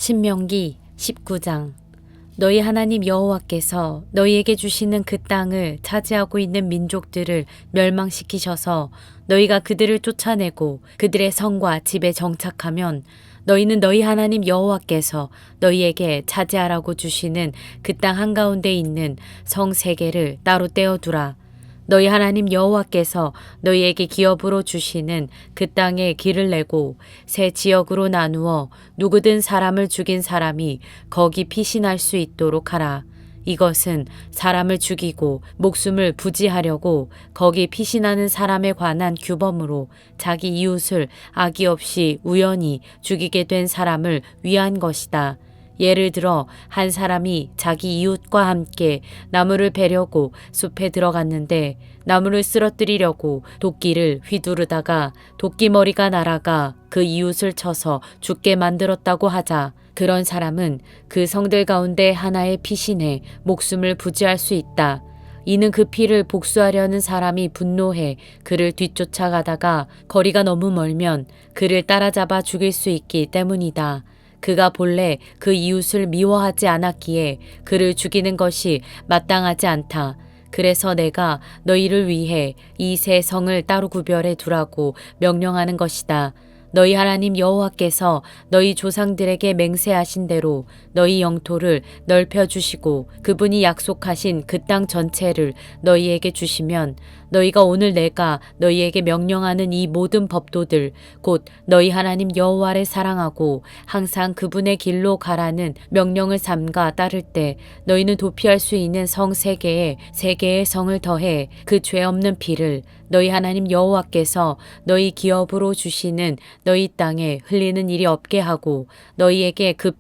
신명기 19장. 너희 하나님 여호와께서 너희에게 주시는 그 땅을 차지하고 있는 민족들을 멸망시키셔서 너희가 그들을 쫓아내고 그들의 성과 집에 정착하면 너희는 너희 하나님 여호와께서 너희에게 차지하라고 주시는 그 땅 한가운데 있는 성 세 개를 따로 떼어두라. 너희 하나님 여호와께서 너희에게 기업으로 주시는 그 땅에 길을 내고 세 지역으로 나누어 누구든 사람을 죽인 사람이 거기 피신할 수 있도록 하라. 이것은 사람을 죽이고 목숨을 부지하려고 거기 피신하는 사람에 관한 규범으로 자기 이웃을 악의 없이 우연히 죽이게 된 사람을 위한 것이다. 예를 들어 한 사람이 자기 이웃과 함께 나무를 베려고 숲에 들어갔는데 나무를 쓰러뜨리려고 도끼를 휘두르다가 도끼머리가 날아가 그 이웃을 쳐서 죽게 만들었다고 하자. 그런 사람은 그 성들 가운데 하나에 피신해 목숨을 부지할 수 있다. 이는 그 피를 복수하려는 사람이 분노해 그를 뒤쫓아가다가 거리가 너무 멀면 그를 따라잡아 죽일 수 있기 때문이다. 그가 본래 그 이웃을 미워하지 않았기에 그를 죽이는 것이 마땅하지 않다. 그래서 내가 너희를 위해 이 세 성을 따로 구별해 두라고 명령하는 것이다. 너희 하나님 여호와께서 너희 조상들에게 맹세하신 대로 너희 영토를 넓혀주시고 그분이 약속하신 그 땅 전체를 너희에게 주시면 너희가 오늘 내가 너희에게 명령하는 이 모든 법도들 곧 너희 하나님 여호와를 사랑하고 항상 그분의 길로 가라는 명령을 삼가 따를 때 너희는 도피할 수 있는 성 세 개의 성을 더해 그 죄 없는 피를 너희 하나님 여호와께서 너희 기업으로 주시는 너희 땅에 흘리는 일이 없게 하고 너희에게 그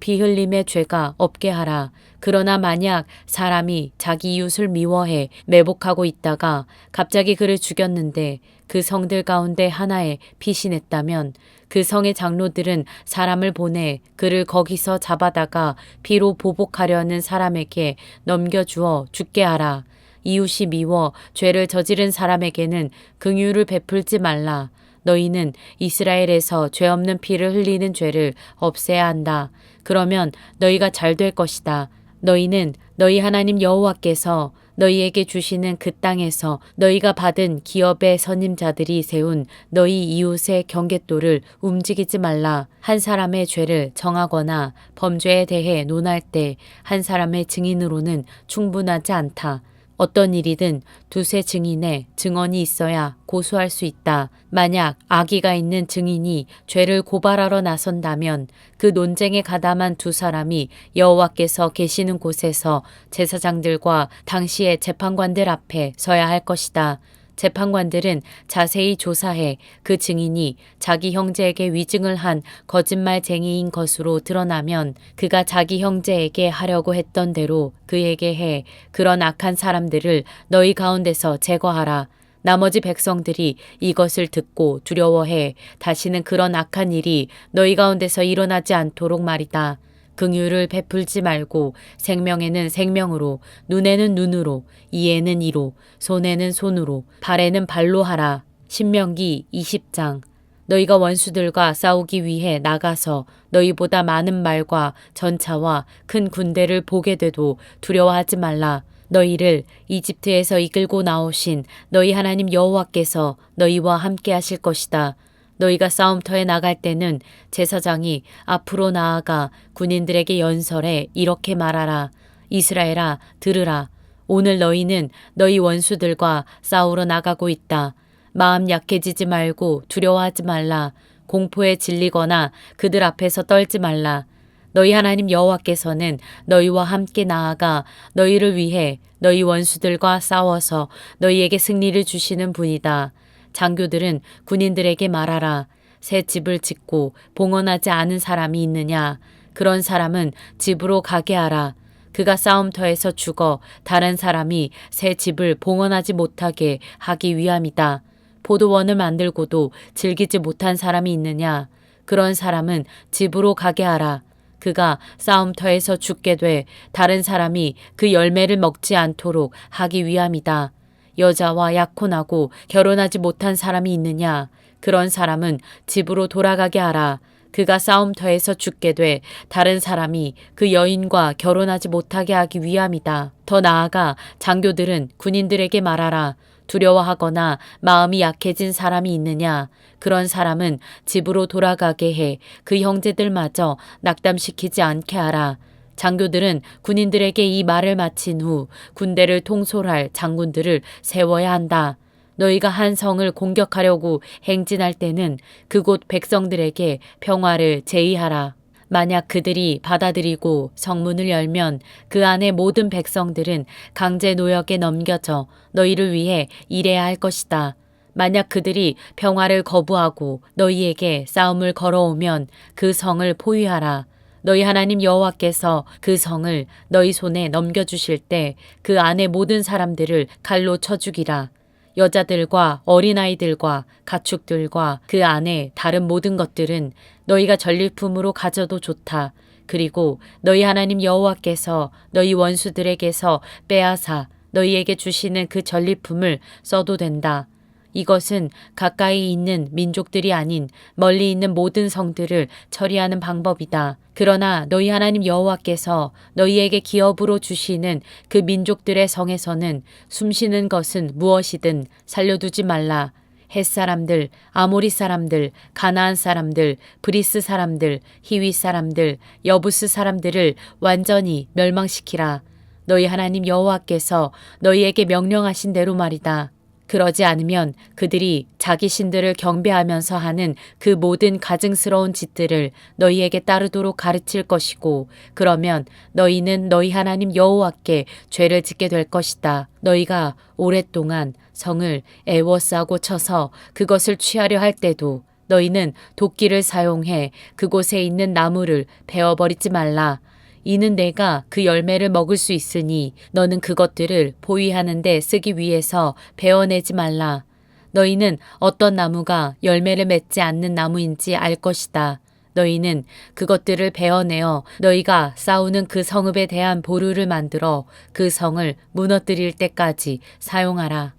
피 흘림의 죄가 없게 하라. 그러나 만약 사람이 자기 이웃을 미워해 매복하고 있다가 갑자기 그를 죽였는데 그 성들 가운데 하나에 피신했다면 그 성의 장로들은 사람을 보내 그를 거기서 잡아다가 피로 보복하려는 사람에게 넘겨주어 죽게 하라. 이웃이 미워 죄를 저지른 사람에게는 긍휼을 베풀지 말라. 너희는 이스라엘에서 죄 없는 피를 흘리는 죄를 없애야 한다. 그러면 너희가 잘 될 것이다. 너희는 너희 하나님 여호와께서 너희에게 주시는 그 땅에서 너희가 받은 기업의 선임자들이 세운 너희 이웃의 경계도를 움직이지 말라. 한 사람의 죄를 정하거나 범죄에 대해 논할 때 한 사람의 증인으로는 충분하지 않다. 어떤 일이든 두세 증인의 증언이 있어야 고소할 수 있다. 만약 악의가 있는 증인이 죄를 고발하러 나선다면 그 논쟁에 가담한 두 사람이 여호와께서 계시는 곳에서 제사장들과 당시의 재판관들 앞에 서야 할 것이다. 재판관들은 자세히 조사해 그 증인이 자기 형제에게 위증을 한 거짓말쟁이인 것으로 드러나면 그가 자기 형제에게 하려고 했던 대로 그에게 해 그런 악한 사람들을 너희 가운데서 제거하라. 나머지 백성들이 이것을 듣고 두려워해 다시는 그런 악한 일이 너희 가운데서 일어나지 않도록 말이다. 긍휼을 베풀지 말고 생명에는 생명으로, 눈에는 눈으로, 이에는 이로, 손에는 손으로, 발에는 발로 하라. 신명기 20장. 너희가 원수들과 싸우기 위해 나가서 너희보다 많은 말과 전차와 큰 군대를 보게 돼도 두려워하지 말라. 너희를 이집트에서 이끌고 나오신 너희 하나님 여호와께서 너희와 함께 하실 것이다. 너희가 싸움터에 나갈 때는 제사장이 앞으로 나아가 군인들에게 연설해 이렇게 말하라. 이스라엘아, 들으라. 오늘 너희는 너희 원수들과 싸우러 나가고 있다. 마음 약해지지 말고 두려워하지 말라. 공포에 질리거나 그들 앞에서 떨지 말라. 너희 하나님 여호와께서는 너희와 함께 나아가 너희를 위해 너희 원수들과 싸워서 너희에게 승리를 주시는 분이다. 장교들은 군인들에게 말하라. 새 집을 짓고 봉헌하지 않은 사람이 있느냐? 그런 사람은 집으로 가게 하라. 그가 싸움터에서 죽어 다른 사람이 새 집을 봉헌하지 못하게 하기 위함이다. 포도원을 만들고도 즐기지 못한 사람이 있느냐? 그런 사람은 집으로 가게 하라. 그가 싸움터에서 죽게 돼 다른 사람이 그 열매를 먹지 않도록 하기 위함이다. 여자와 약혼하고 결혼하지 못한 사람이 있느냐? 그런 사람은 집으로 돌아가게 하라. 그가 싸움터에서 죽게 돼 다른 사람이 그 여인과 결혼하지 못하게 하기 위함이다. 더 나아가 장교들은 군인들에게 말하라. 두려워하거나 마음이 약해진 사람이 있느냐? 그런 사람은 집으로 돌아가게 해 그 형제들마저 낙담시키지 않게 하라. 장교들은 군인들에게 이 말을 마친 후 군대를 통솔할 장군들을 세워야 한다. 너희가 한 성을 공격하려고 행진할 때는 그곳 백성들에게 평화를 제의하라. 만약 그들이 받아들이고 성문을 열면 그 안의 모든 백성들은 강제 노역에 넘겨져 너희를 위해 일해야 할 것이다. 만약 그들이 평화를 거부하고 너희에게 싸움을 걸어오면 그 성을 포위하라. 너희 하나님 여호와께서 그 성을 너희 손에 넘겨주실 때 그 안의 모든 사람들을 칼로 쳐 죽이라. 여자들과 어린아이들과 가축들과 그 안에 다른 모든 것들은 너희가 전리품으로 가져도 좋다. 그리고 너희 하나님 여호와께서 너희 원수들에게서 빼앗아 너희에게 주시는 그 전리품을 써도 된다. 이것은 가까이 있는 민족들이 아닌 멀리 있는 모든 성들을 처리하는 방법이다. 그러나 너희 하나님 여호와께서 너희에게 기업으로 주시는 그 민족들의 성에서는 숨쉬는 것은 무엇이든 살려두지 말라. 헷 사람들, 아모리 사람들, 가나안 사람들, 브리스 사람들, 히위 사람들, 여부스 사람들을 완전히 멸망시키라. 너희 하나님 여호와께서 너희에게 명령하신 대로 말이다. 그러지 않으면 그들이 자기 신들을 경배하면서 하는 그 모든 가증스러운 짓들을 너희에게 따르도록 가르칠 것이고, 그러면 너희는 너희 하나님 여호와께 죄를 짓게 될 것이다. 너희가 오랫동안 성을 애워싸고 쳐서 그것을 취하려 할 때도 너희는 도끼를 사용해 그곳에 있는 나무를 베어버리지 말라. 이는 내가 그 열매를 먹을 수 있으니 너는 그것들을 포위하는 데 쓰기 위해서 베어내지 말라. 너희는 어떤 나무가 열매를 맺지 않는 나무인지 알 것이다. 너희는 그것들을 베어내어 너희가 싸우는 그 성읍에 대한 보루를 만들어 그 성을 무너뜨릴 때까지 사용하라.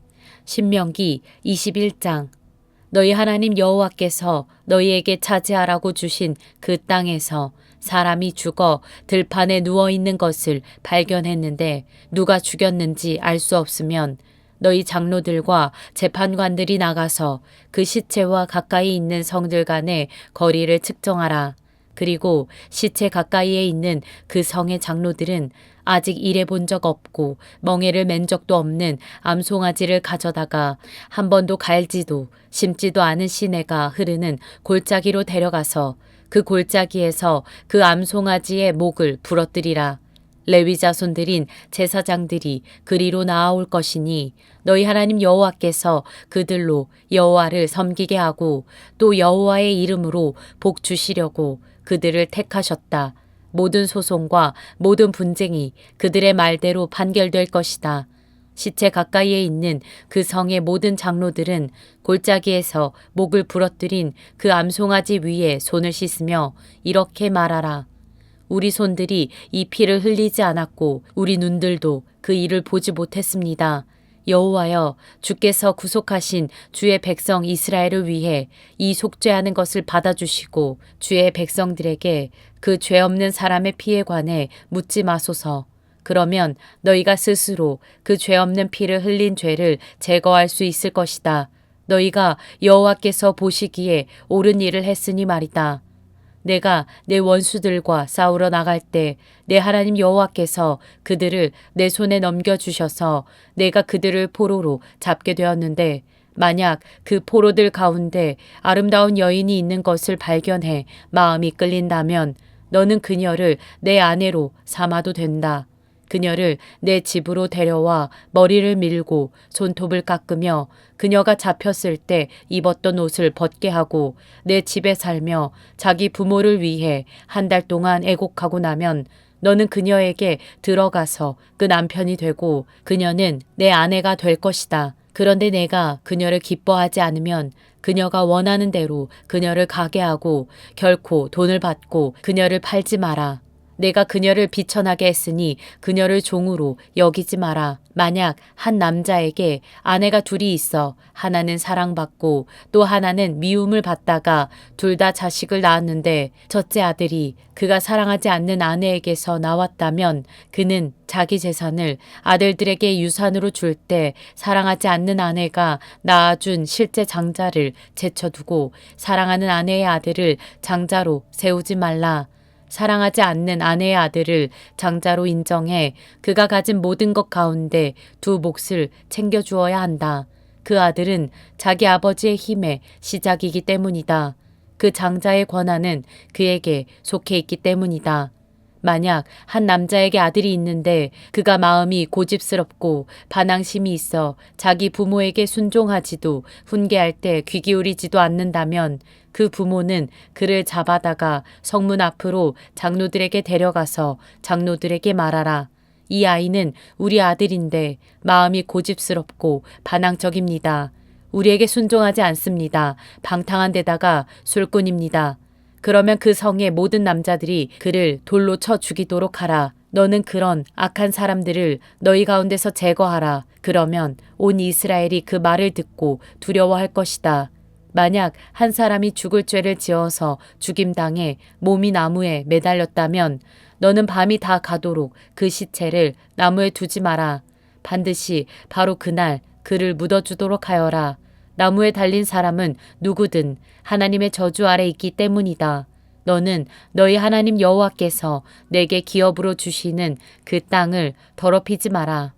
신명기 21장. 너희 하나님 여호와께서 너희에게 차지하라고 주신 그 땅에서 사람이 죽어 들판에 누워있는 것을 발견했는데 누가 죽였는지 알 수 없으면 너희 장로들과 재판관들이 나가서 그 시체와 가까이 있는 성들 간의 거리를 측정하라. 그리고 시체 가까이에 있는 그 성의 장로들은 아직 일해본 적 없고 멍에를 맨 적도 없는 암송아지를 가져다가 한 번도 갈지도 심지도 않은 시내가 흐르는 골짜기로 데려가서 그 골짜기에서 그 암송아지의 목을 부러뜨리라. 레위 자손들인 제사장들이 그리로 나아올 것이니 너희 하나님 여호와께서 그들로 여호와를 섬기게 하고 또 여호와의 이름으로 복 주시려고 그들을 택하셨다. 모든 소송과 모든 분쟁이 그들의 말대로 판결될 것이다. 시체 가까이에 있는 그 성의 모든 장로들은 골짜기에서 목을 부러뜨린 그 암송아지 위에 손을 씻으며 이렇게 말하라. 우리 손들이 이 피를 흘리지 않았고 우리 눈들도 그 일을 보지 못했습니다. 여호와여, 주께서 구속하신 주의 백성 이스라엘을 위해 이 속죄하는 것을 받아주시고 주의 백성들에게 그 죄 없는 사람의 피에 관해 묻지 마소서. 그러면 너희가 스스로 그 죄 없는 피를 흘린 죄를 제거할 수 있을 것이다. 너희가 여호와께서 보시기에 옳은 일을 했으니 말이다. 내가 내 원수들과 싸우러 나갈 때 내 하나님 여호와께서 그들을 내 손에 넘겨주셔서 내가 그들을 포로로 잡게 되었는데 만약 그 포로들 가운데 아름다운 여인이 있는 것을 발견해 마음이 끌린다면 너는 그녀를 내 아내로 삼아도 된다. 그녀를 내 집으로 데려와 머리를 밀고 손톱을 깎으며 그녀가 잡혔을 때 입었던 옷을 벗게 하고 내 집에 살며 자기 부모를 위해 한 달 동안 애곡하고 나면 너는 그녀에게 들어가서 그 남편이 되고 그녀는 내 아내가 될 것이다. 그런데 내가 그녀를 기뻐하지 않으면 그녀가 원하는 대로 그녀를 가게 하고 결코 돈을 받고 그녀를 팔지 마라. 내가 그녀를 비천하게 했으니 그녀를 종으로 여기지 마라. 만약 한 남자에게 아내가 둘이 있어 하나는 사랑받고 또 하나는 미움을 받다가 둘 다 자식을 낳았는데 첫째 아들이 그가 사랑하지 않는 아내에게서 나왔다면 그는 자기 재산을 아들들에게 유산으로 줄 때 사랑하지 않는 아내가 낳아준 실제 장자를 제쳐두고 사랑하는 아내의 아들을 장자로 세우지 말라. 사랑하지 않는 아내의 아들을 장자로 인정해 그가 가진 모든 것 가운데 두 몫을 챙겨주어야 한다. 그 아들은 자기 아버지의 힘의 시작이기 때문이다. 그 장자의 권한은 그에게 속해 있기 때문이다. 만약 한 남자에게 아들이 있는데 그가 마음이 고집스럽고 반항심이 있어 자기 부모에게 순종하지도 훈계할 때 귀 기울이지도 않는다면 그 부모는 그를 잡아다가 성문 앞으로 장로들에게 데려가서 장로들에게 말하라. 이 아이는 우리 아들인데 마음이 고집스럽고 반항적입니다. 우리에게 순종하지 않습니다. 방탕한 데다가 술꾼입니다. 그러면 그 성의 모든 남자들이 그를 돌로 쳐 죽이도록 하라. 너는 그런 악한 사람들을 너희 가운데서 제거하라. 그러면 온 이스라엘이 그 말을 듣고 두려워할 것이다. 만약 한 사람이 죽을 죄를 지어서 죽임당해 몸이 나무에 매달렸다면 너는 밤이 다 가도록 그 시체를 나무에 두지 마라. 반드시 바로 그날 그를 묻어주도록 하여라. 나무에 달린 사람은 누구든 하나님의 저주 아래 있기 때문이다. 너는 너희 하나님 여호와께서 내게 기업으로 주시는 그 땅을 더럽히지 마라.